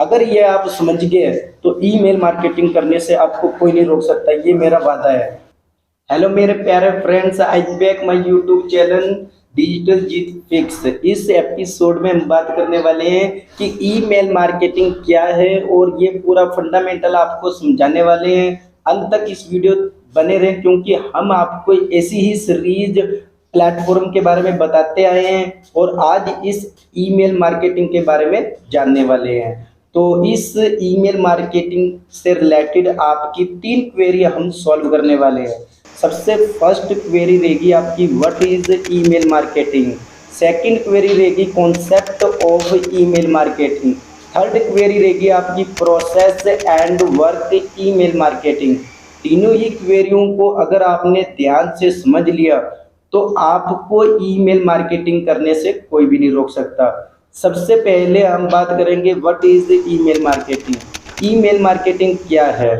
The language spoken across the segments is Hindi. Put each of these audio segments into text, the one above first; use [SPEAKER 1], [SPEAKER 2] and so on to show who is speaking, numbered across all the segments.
[SPEAKER 1] अगर ये आप समझ गए तो ईमेल मार्केटिंग करने से आपको कोई नहीं रोक सकता, ये मेरा वादा है। हेलो मेरे प्यारे friends, I back my YouTube channel digital Jeet fix. इस एपिसोड में हम बात करने वाले हैं कि ईमेल मार्केटिंग क्या है और ये पूरा फंडामेंटल आपको समझाने वाले हैं। अंत तक इस वीडियो बने रहें क्योंकि हम आपको ऐसी ही सीरीज प्लेटफॉर्म के बारे में बताते आए हैं और आज इस ईमेल मार्केटिंग के बारे में जानने वाले हैं। तो इस ईमेल मार्केटिंग से रिलेटेड आपकी 3 क्वेरी हम सॉल्व करने वाले हैं। सबसे फर्स्ट क्वेरी रहेगी आपकी what is email marketing. Second query रहेगी concept of email marketing. Third query रहेगी आपकी process and work email marketing. तीनों ही क्वेरियों को अगर आपने ध्यान से समझ लिया तो आपको ईमेल मार्केटिंग करने से कोई भी नहीं रोक सकता। सबसे पहले हम बात करेंगे what is email marketing. Email marketing क्या है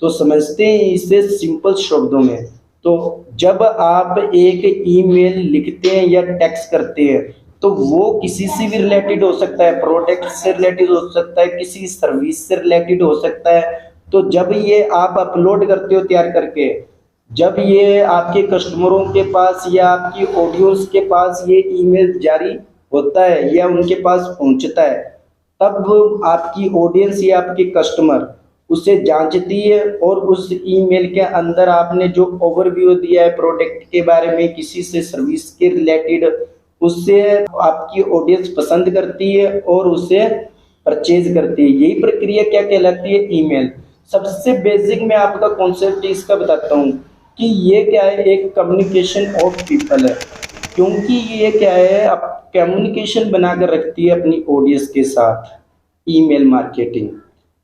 [SPEAKER 1] तो समझते हैं इसे सिंपल शब्दों में। तो जब आप एक ईमेल लिखते हैं या टेक्स्ट करते हैं तो वो किसी से भी रिलेटेड हो सकता है, प्रोडक्ट से रिलेटेड हो सकता है, किसी सर्विस से रिलेटेड हो सकता है। तो जब ये आप अपलोड करते हो तैयार करके, जब ये आपके कस्टमरों के पास या आपकी ऑडियंस के पास ये ईमेल जारी होता है या उनके पास पहुंचता है, तब आपकी ऑडियंस या आपके कस्टमर उसे जांचती है और उस ईमेल के अंदर आपने जो ओवरव्यू दिया है प्रोडक्ट के बारे में, किसी से सर्विस के रिलेटेड, उससे आपकी ऑडियंस पसंद करती है और उसे परचेज करती है। यही प्रक्रिया क्या कहलाती है? ईमेल। सबसे बेसिक में आपका कॉन्सेप्ट इसका बताता हूँ कि ये क्या है, एक कम्युनिकेशन ऑफ पीपल है। क्योंकि ये क्या है, आप कम्युनिकेशन बनाकर रखती है अपनी ऑडियंस के साथ। ईमेल मार्केटिंग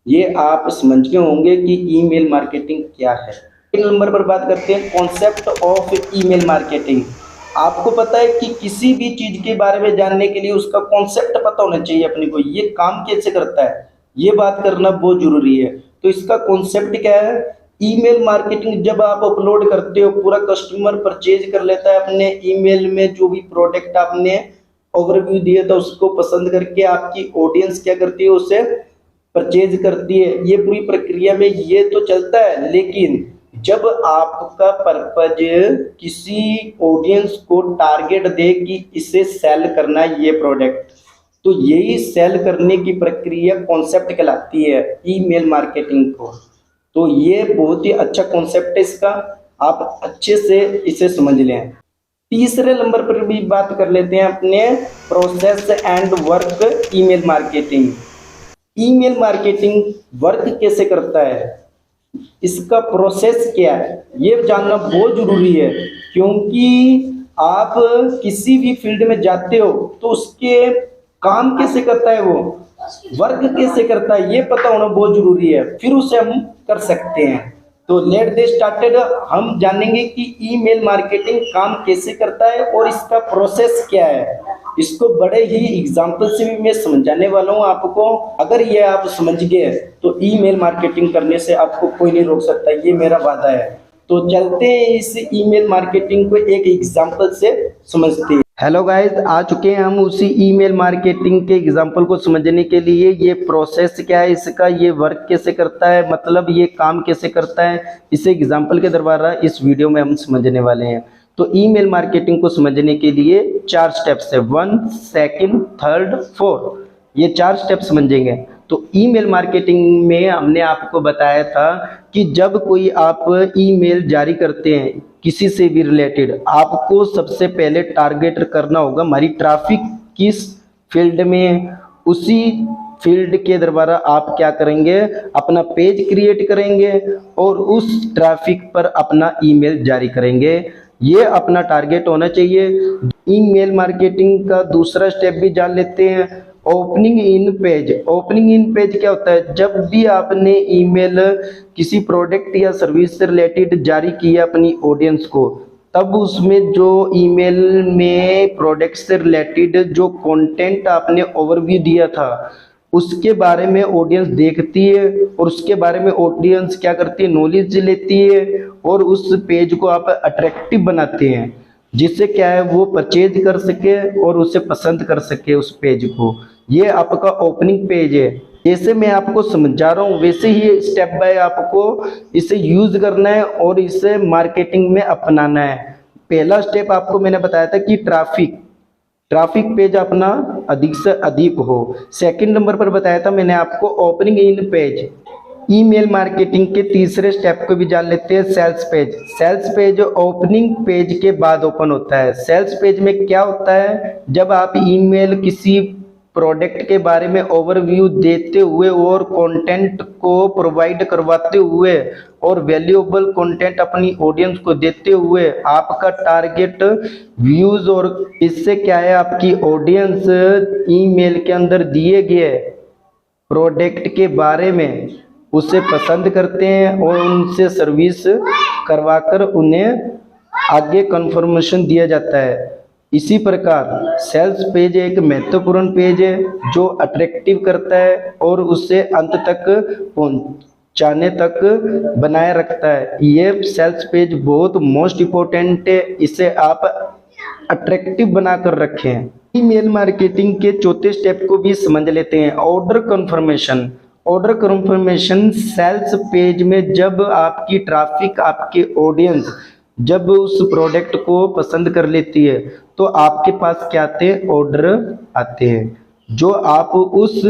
[SPEAKER 1] ये आप समझ गए होंगे कि ईमेल मार्केटिंग क्या है। एक नंबर पर बात करते हैं कॉन्सेप्ट ऑफ ईमेल मार्केटिंग। आपको पता है कि किसी भी चीज के बारे में जानने के लिए उसका कॉन्सेप्ट पता होना चाहिए अपने को, ये काम कैसे करता है ये बात करना बहुत जरूरी है। तो इसका कॉन्सेप्ट क्या है? ईमेल मार्केटिंग जब आप अपलोड करते हो, पूरा कस्टमर परचेज कर लेता है अपने ईमेल में, जो भी प्रोडक्ट आपने ओवरव्यू दिया था उसको पसंद करके आपकी ऑडियंस क्या करती है, उसे परचेज करती है। ये पूरी प्रक्रिया में ये तो चलता है, लेकिन जब आपका पर्पज किसी ऑडियंस को टारगेट दे कि इसे सेल करना है ये प्रोडक्ट, तो यही सेल करने की प्रक्रिया कॉन्सेप्ट कहलाती है ईमेल मार्केटिंग को। तो ये बहुत ही अच्छा कॉन्सेप्ट है इसका, आप अच्छे से इसे समझ लें। तीसरे नंबर पर भी बात कर लेते हैं अपने process and work email marketing. Email marketing work कैसे करता है, इसका प्रोसेस क्या है, ये जानना बहुत जरूरी है। क्योंकि आप किसी भी फील्ड में जाते हो तो उसके काम कैसे करता है, वो वर्क कैसे करता है, ये पता होना बहुत जरूरी है, फिर उसे हम कर सकते हैं। तो लेट दे स्टार्टेड। हम जानेंगे कि ईमेल मार्केटिंग काम कैसे करता है और इसका प्रोसेस क्या है। इसको बड़े ही एग्जांपल से भी मैं समझाने वाला हूँ आपको। अगर ये आप समझ गए तो ईमेल मार्केटिंग करने से आपको कोई नहीं रोक सकता, ये मेरा वादा है। तो चलते हैं इस ईमेल मार्केटिंग को एक एग्जांपल से समझते हैं। हेलो गाइस, आ चुके हैं हम उसी ईमेल मार्केटिंग के एग्जांपल को समझने के लिए। ये प्रोसेस क्या है इसका, ये वर्क कैसे करता है, मतलब ये काम कैसे करता है, इसे एग्जांपल के द्वारा इस वीडियो में हम समझने वाले हैं। तो ईमेल मार्केटिंग को समझने के लिए 4 स्टेप्स है, 1, 2, 3, 4, ये 4 स्टेप समझेंगे। तो ईमेल मार्केटिंग में हमने आपको बताया था कि जब कोई आप ईमेल जारी करते हैं किसी से भी रिलेटेड, आपको सबसे पहले टारगेट करना होगा हमारी ट्रैफिक किस फील्ड में, उसी फील्ड के द्वारा आप क्या करेंगे, अपना पेज क्रिएट करेंगे और उस ट्रैफिक पर अपना ईमेल जारी करेंगे। ये अपना टारगेट होना चाहिए। ईमेल मार्केटिंग का दूसरा स्टेप भी जान लेते हैं, opening in page. Opening in page क्या होता है? जब भी आपने ईमेल किसी प्रोडक्ट या सर्विस से रिलेटेड जारी किया अपनी ऑडियंस को, तब उसमें जो ईमेल में प्रोडक्ट से रिलेटेड जो कंटेंट आपने ओवरव्यू दिया था उसके बारे में ऑडियंस देखती है और उसके बारे में ऑडियंस क्या करती है, नॉलेज लेती है और उस पेज को आप अट्रैक्टिव बनाते हैं, जिससे क्या है वो परचेज कर सके और उसे पसंद कर सके उस पेज को। ये आपका ओपनिंग पेज है। जैसे मैं आपको समझा रहा हूँ वैसे ही स्टेप बाय आपको इसे यूज करना है और इसे मार्केटिंग में अपनाना है। पहला स्टेप आपको मैंने बताया था कि ट्रैफिक पेज अपना अधिक से अधिक हो। सेकंड नंबर पर बताया था मैंने आपको opening in page. Email marketing के तीसरे स्टेप को भी जान लेते हैं, सेल्स पेज ओपनिंग पेज के बाद ओपन होता है। सेल्स पेज में क्या होता है, जब आप ईमेल किसी प्रोडक्ट के बारे में ओवरव्यू देते हुए और कंटेंट को प्रोवाइड करवाते हुए और वैल्यूएबल कंटेंट अपनी ऑडियंस को देते हुए आपका टारगेट व्यूज, और इससे क्या है आपकी ऑडियंस ईमेल के अंदर दिए गए प्रोडक्ट के बारे में उसे पसंद करते हैं और उनसे सर्विस करवाकर उन्हें आगे कंफर्मेशन दिया जाता है। इसी प्रकार सेल्स पेज एक महत्वपूर्ण पेज है जो अट्रैक्टिव करता है और उसे अंत तक पहुंचाने तक बनाए रखता है। ये सेल्स पेज बहुत मोस्ट इम्पोर्टेंट है, इसे आप अट्रैक्टिव बनाकर रखें। ईमेल मार्केटिंग के चौथे स्टेप को भी समझ लेते हैं, ऑर्डर कन्फर्मेशन। सेल्स पेज में जब आपकी ट्रैफिक, आपके ऑडियंस जब उस प्रोडक्ट को पसंद कर लेती है तो आपके पास क्या आते हैं, ऑर्डर आते हैं जो आप उस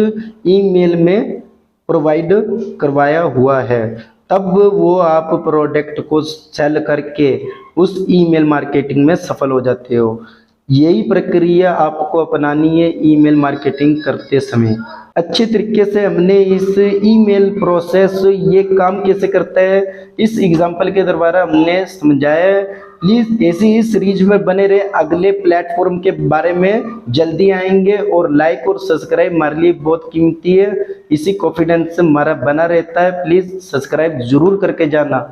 [SPEAKER 1] ईमेल में प्रोवाइड करवाया हुआ है। तब वो आप प्रोडक्ट को सेल करके उस ईमेल मार्केटिंग में सफल हो जाते हो। यही प्रक्रिया आपको अपनानी है ईमेल मार्केटिंग करते समय। अच्छे तरीके से हमने इस ईमेल प्रोसेस ये काम कैसे करता है इस एग्जांपल के द्वारा हमने समझाया है। प्लीज ऐसी ही सीरीज में बने रहे। अगले प्लेटफॉर्म के बारे में जल्दी आएंगे और लाइक और सब्सक्राइब हमारे लिए बहुत कीमती है, इसी कॉन्फिडेंस से हमारा बना रहता है। प्लीज सब्सक्राइब जरूर करके जाना।